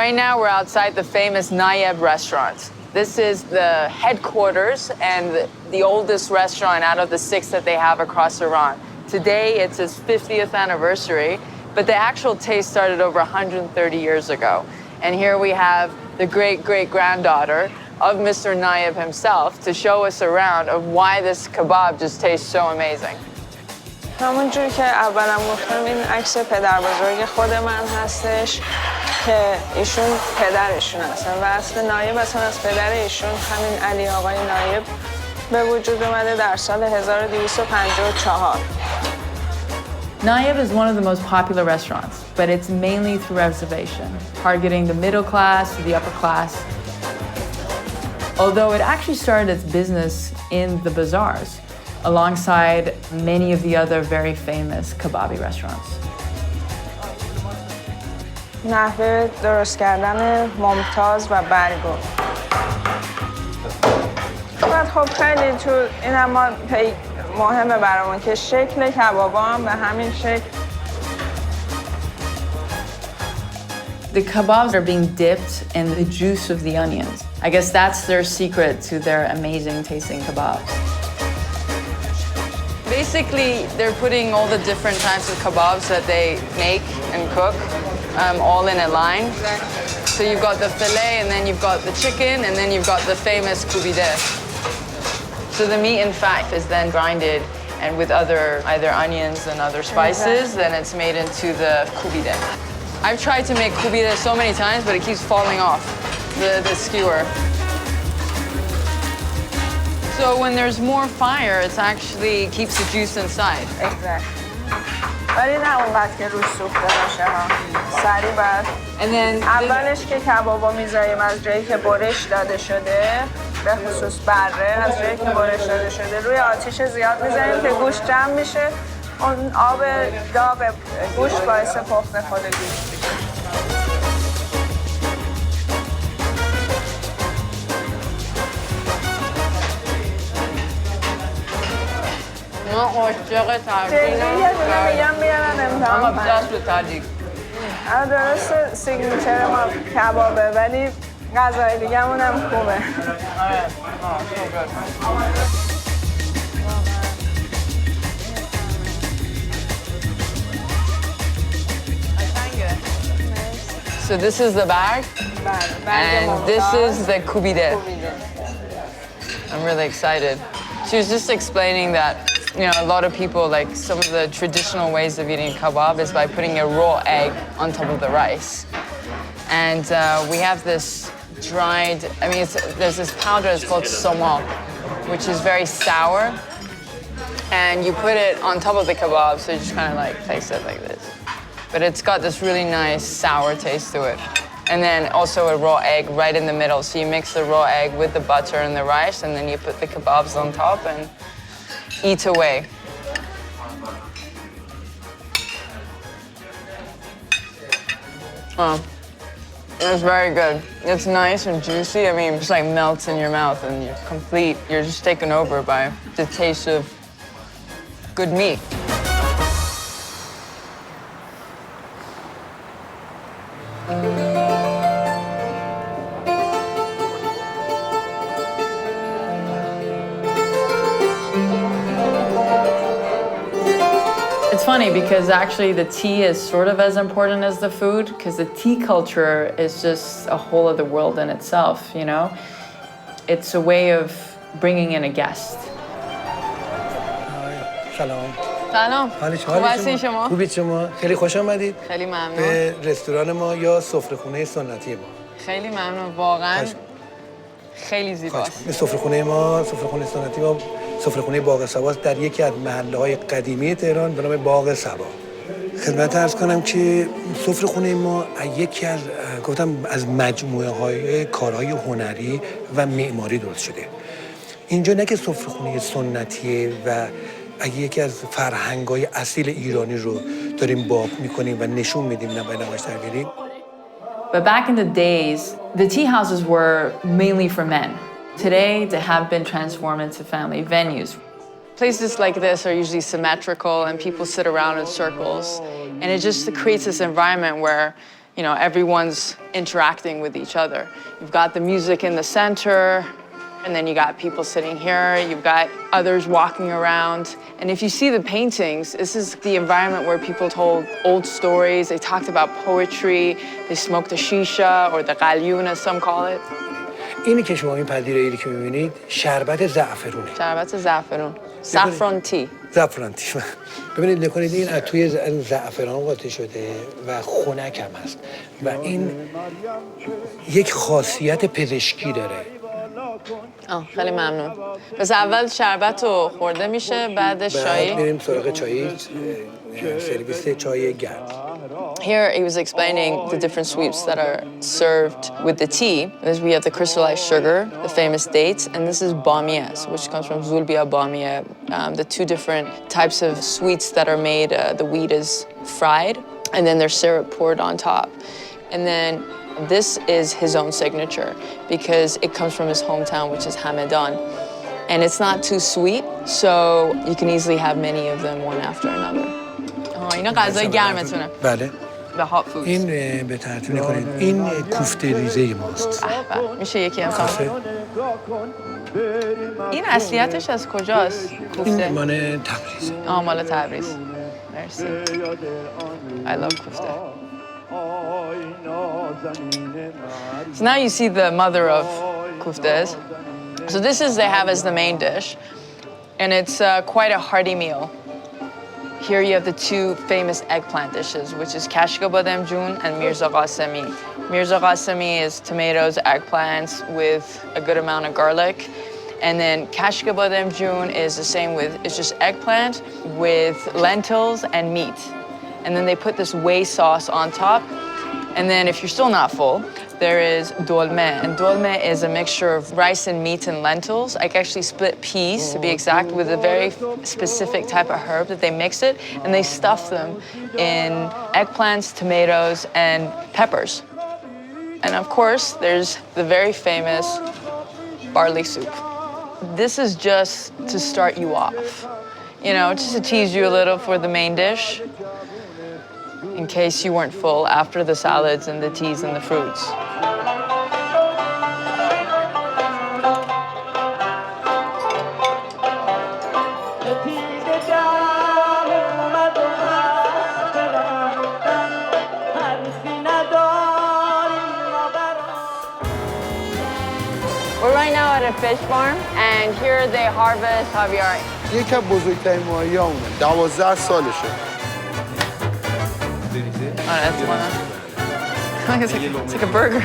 Right now, we're outside the famous Nayeb restaurant. This is the headquarters and the oldest restaurant out of the 6 that they have across Iran. Today, it's its 50th anniversary, but the actual taste started over 130 years ago. And here we have the great-great-granddaughter of Mr. Nayeb himself to show us around of why this kebab just tastes so amazing. همونجور که اولم گفتم این عکس پدر بزرگ خود من هستش که ایشون پدرشون هستن و اصل نایب اصلا از پدر ایشون همین علی آقای نایب به وجود اومده در سال 1254. Nayeb is one of the most popular restaurants, but it's mainly through reservation, targeting the middle class to the upper class. Although it actually started its business in the bazaars, alongside many of the other very famous kebabi restaurants. نحوه درست کردن ممتاز و برگو. بعد خب خیلی تو این هم مهمه برامون که شکل کبابا هم به همین شکل. The kebabs are being dipped in the juice of the onions. I guess that's their secret to their amazing tasting kebabs. Basically, they're putting all the different types of kebabs that they make and cook all in a line. So you've got the filet, and then you've got the chicken, and then you've got the famous kubide. So the meat, in fact, is then grinded and with other either onions and other spices, then it's made into the kubide. I've tried to make kubide so many times, but it keeps falling off the skewer. So when there's more fire, it actually keeps the juice inside. Exactly. ولی نه اونقدر که روش سوخته باشه ها. سریع بعد. And then اولش که کبابا میذاریم از جایی که برش داده شده، به خصوص بره از جایی که برش داده شده روی آتیش زیاد میذاریم که گوشت جمع میشه. اون آب داغ گوشت باعث پخت خود گوشت میشه. من عاشق ترکیبم. میگم بیارن امتحان کنم. درسته سیگنیچر ما کبابه ولی غذای دیگه‌مون هم خوبه. So this is the bag, and this is the kubide. I'm really excited. She was just explaining that, you know, a lot of people, like some of the traditional ways of eating kebab is by putting a raw egg on top of the rice. And we have this dried, I mean, there's this powder, it's called somak, which is very sour. And you put it on top of the kebab, so you just kind of like taste it like this. But it's got this really nice sour taste to it. And then also a raw egg right in the middle. So you mix the raw egg with the butter and the rice, and then you put the kebabs on top and eat away. Oh, it's very good. It's nice and juicy. I mean, it's like melts in your mouth and you're just taken over by the taste of good meat. It's funny because actually the tea is sort of as important as the food because the tea culture is just a whole other world in itself, you know? It's a way of bringing in a guest. سلام. سلام. خوب هستین شما؟ خوبید شما؟ خیلی خوش آمدید. خیلی ممنون. به رستوران ما یا سفره‌خونه سنتی ما. خیلی ممنون واقعا. خیلی زیباست. سفره‌خونه ما، سفره‌خونه سنتی ما، سفره‌خونه باغ صباست در یکی از محله‌های قدیمی تهران به نام باغ صبا. خدمت عرض کنم که سفره‌خونه ما یکی از از مجموعه‌های کارهای هنری و معماری درست شده. اینجا نه که سفره‌خونه سنتیه و یکی از فرهنگ‌های اصیل ایرانی رو داریم باب می‌کنیم و نشون میدیم نمایش در بیاریم. But back in the days, the tea houses were mainly for men. Today, they have been transformed into family venues. Places like this are usually symmetrical and people sit around in circles. And it just creates this environment where you know, everyone's interacting with each other. You've got the music in the center, and then you got people sitting here, you've got others walking around. And if you see the paintings, this is the environment where people told old stories, they talked about poetry, they smoked the shisha, or the qalyun as some call it. اینی که شما این پذیرایی که می‌بینید شربت زعفرونه. شربت زعفرون. Saffron tea. زعفران تی. ببینید نکنید این از توی زعفران قاطی شده و خنک هم هست و این یک خاصیت پزشکی داره. خیلی ممنون. پس اول شربت رو خورده میشه، بعدش چای. بعد میریم سراغ چای، سرویس چای گرم. Here he was explaining the different sweets that are served with the tea. We have the crystallized sugar, the famous dates, and this is bamiya, which comes from zulbia bamiya. The two different types of sweets that are made, the wheat is fried, and then there's syrup poured on top. And then this is his own signature because it comes from his hometown, which is Hamadan. And it's not too sweet, so you can easily have many of them one after another. اینا غذای گرمتونه. بله. The hot foods. این به ترتیب نکنید. این کوفته ریزه ماست. میشه یکی امسال. این اصلیتش از کجاست؟ کوفته. این مال تبریز. مال تبریز. مرسی. I love کوفته. So now you see the mother of kuftes. So this is they have as the main dish, and it's quite a hearty meal. Here you have the two famous eggplant dishes, which is kashka badem jun and mirza qasemi. Mirza qasemi is tomatoes, eggplants with a good amount of garlic. And then kashka badem jun is the same with, it's just eggplant with lentils and meat. And then they put this whey sauce on top. And then if you're still not full, there is dolme. And dolme is a mixture of rice and meat and lentils, like actually split peas to be exact, with a very specific type of herb that they mix it, and they stuff them in eggplants, tomatoes, and peppers. And of course, there's the very famous barley soup. This is just to start you off, you know, just to tease you a little for the main dish, in case you weren't full after the salads and the teas and the fruits. We're right now at a fish farm, and here they harvest caviar. یکی از بزرگترین ماهی‌ها اونه. 12 سالشه. Oh, that's one. It's like a burger.